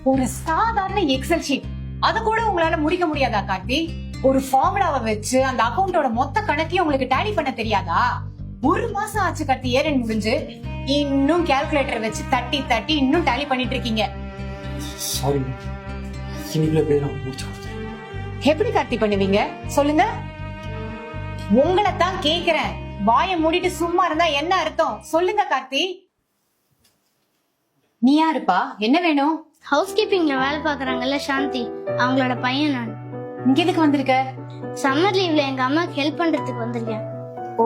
ஒரு சாதாரண Excel sheet அத கூட உங்களால முடிக்க முடியாதா கார்த்தி? ஒரு ஃபார்முலாவை வச்சு அந்த அக்கவுண்டோட மொத்த கணக்கையும் உங்களுக்கு டேலி பண்ண தெரியாதா? ஒரு மாசம் ஆச்சு கார்த்தி இயர் எண்ட் முடிஞ்சு, இன்னும் கால்குலேட்டர் வச்சு தட்டி தட்டி இன்னும் டேலி பண்ணிட்டு இருக்கீங்க. சாரி, இன்னைக்குள்ள பேர் முடிச்சு. எப்படி கார்த்தி பண்ணுவீங்க சொல்லுங்க? உங்களை தான் கேக்குறேன். வாயை மூடிட்டு சும்மா இருந்தா என்ன அர்த்தம் சொல்லுங்க கார்த்தி. நீ யாருப்பா? என்ன வேணும்? ஹவுஸ் கீப்பிங்ல வேலை பாக்குறாங்கல்ல சாந்தி, அவங்களோட பையன் நான். இங்க எதுக்கு வந்திருக்க? சம்மர் லீவ்ல எங்க அம்மாக்கு ஹெல்ப் பண்றதுக்கு வந்திருக்கேன். ஓ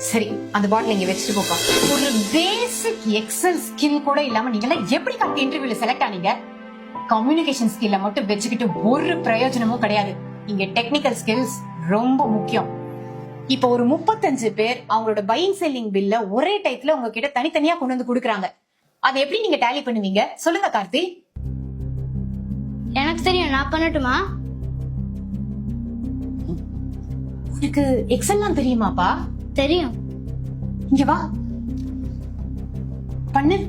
சரி, அந்த பாட்டில் இங்க வச்சுட்டு போப்பா. ஒரு பேசிக் எக்ஸல் ஸ்கில் கூட இல்லாம நீங்க எல்லாம் எப்படி கார்த்தி இன்டர்வியூல செலக்ட் ஆனீங்க? கம்யூனிகேஷன் ஸ்கில்ல மட்டும் வச்சுக்கிட்டு ஒரு பிரயோஜனமும் கிடையாது. இங்க டெக்னிக்கல் ஸ்கில்ஸ் ரொம்ப முக்கியம். இப்போ ஒரு 35 பேர் அவங்களோட பையிங் செல்லிங் பில்ல ஒரே டைத்துல உங்ககிட்ட தனித்தனியா கொண்டு வந்து கொடுக்குறாங்க. அதை எப்படி நீங்க டேலி பண்ணுவீங்க சொல்லுங்க கார்த்தி? எனக்கு தெரியும், நான் பண்ணட்டுமா? உனக்கு எக்ஸல்லாம் தெரியுமாப்பா? தெரியும். இங்க வா, பண்ணு.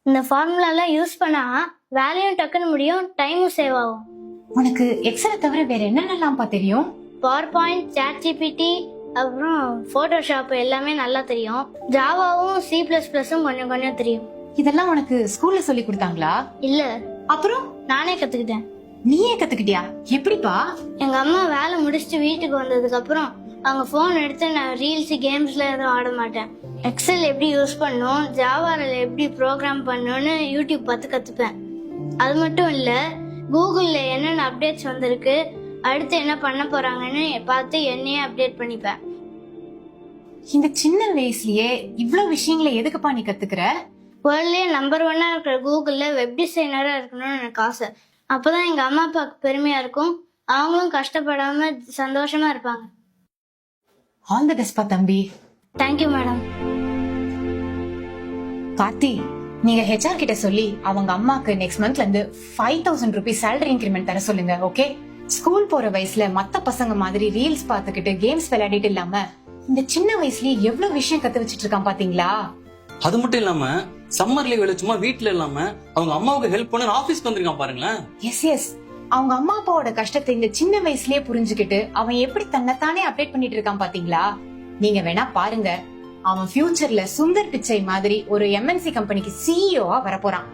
இந்த ஃபார்முலா எல்லாம் யூஸ் பண்ணா வேலையும் டக்குன்னு முடியும், டைமும் சேவ் ஆகும். உனக்கு எக்ஸலை தவிர வேற என்னென்னலாம்ப்பா தெரியும்? பவர் பாயிண்ட், சாட் ஜிபிடி, அப்புறம் போட்டோஷாப் எல்லாமே நல்லா தெரியும். ஜாவாவும் சி பிளஸ் பிளஸும் கொஞ்சம் கொஞ்சம் தெரியும். இதெல்லாம் உனக்கு ஸ்கூல்ல சொல்லி கொடுத்தாங்களா? இல்ல, அப்புறம் நானே கத்துக்கிட்டேன். நீயே கத்துக்கிட்டியா? எப்படிப்பா? எங்க அம்மா வேலை முடிச்சுட்டு வீட்டுக்கு வந்ததுக்கு அப்புறம் அவங்க போன் எடுத்து, நான் ரீல்ஸ் கேம்ஸ்ல எதுவும் ஆட மாட்டேன். எக்ஸல் எப்படி யூஸ் பண்ணும், ஜாவால எப்படி ப்ரோக்ராம் பண்ணணும்னு யூடியூப் பார்த்து கத்துப்பேன். அது மட்டும் இல்ல, கூகுள்ல என்னென்ன அப்டேட்ஸ் வந்திருக்கு, அடுத்து என்ன பண்ண போறாங்கன்னு பார்த்து என்னையே அப்டேட் பண்ணிப்பேன். இந்த சின்ன வயசுலயே இவ்வளவு விஷயங்களை எதுக்குப்பா நீ கத்துக்கிற? வேர்ல்ட்லயே நம்பர் 1 இருக்கிற கூகுள்ல வெப் டிசைனரா இருக்கணும்னு எனக்கு ஆசை. அப்பதான் எங்க அம்மா அப்பாவுக்கு பெருமையா இருக்கும், அவங்களும் கஷ்டப்படாம சந்தோஷமா இருப்பாங்க. ஆல் தி பெஸ்ட் பா தம்பி. Thank you madam. கார்த்தி, நீங்க ஹெச்ஆர் கிட்ட சொல்லி அவங்க அம்மாக்கு நெக்ஸ்ட் மந்த்ல இருந்து 5000 ரூபீஸ் சேலரி இன்கிரிமெண்ட் தர சொல்லுங்க. ஓகே? ஸ்கூல் போற வயசுல மத்த பசங்க மாதிரி ரீல்ஸ் பாத்துக்கிட்டு கேம்ஸ் விளையாடிட்டு இல்லாம இந்த சின்ன வயசுலயே எவ்வளவு விஷயம் கத்து வச்சிட்டு இருக்கான் பாத்தீங்களா? அது மட்டும் இல்லாம சம்மர் லீவ்ல சும்மா வீட்டுல இல்லாம அவங்க அம்மாவுக்கு ஹெல்ப் பண்ண ஆபீஸ்க்கு வந்திருக்கான் பாருங்களேன். எஸ் எஸ், அவங்க அம்மா அப்பாவோட கஷ்டத்தை இந்த சின்ன வயசுலயே புரிஞ்சுக்கிட்டு அவன் எப்படி தன்னைத்தானே அப்டேட் பண்ணிட்டு இருக்கான் பாத்தீங்களா? நீங்க வேணா பாருங்க, அவன் ஃபியூச்சர்ல சுந்தர் பிச்சை மாதிரி ஒரு எம்என்சி கம்பெனிக்கு சிஇஓவா வரப்போறான்.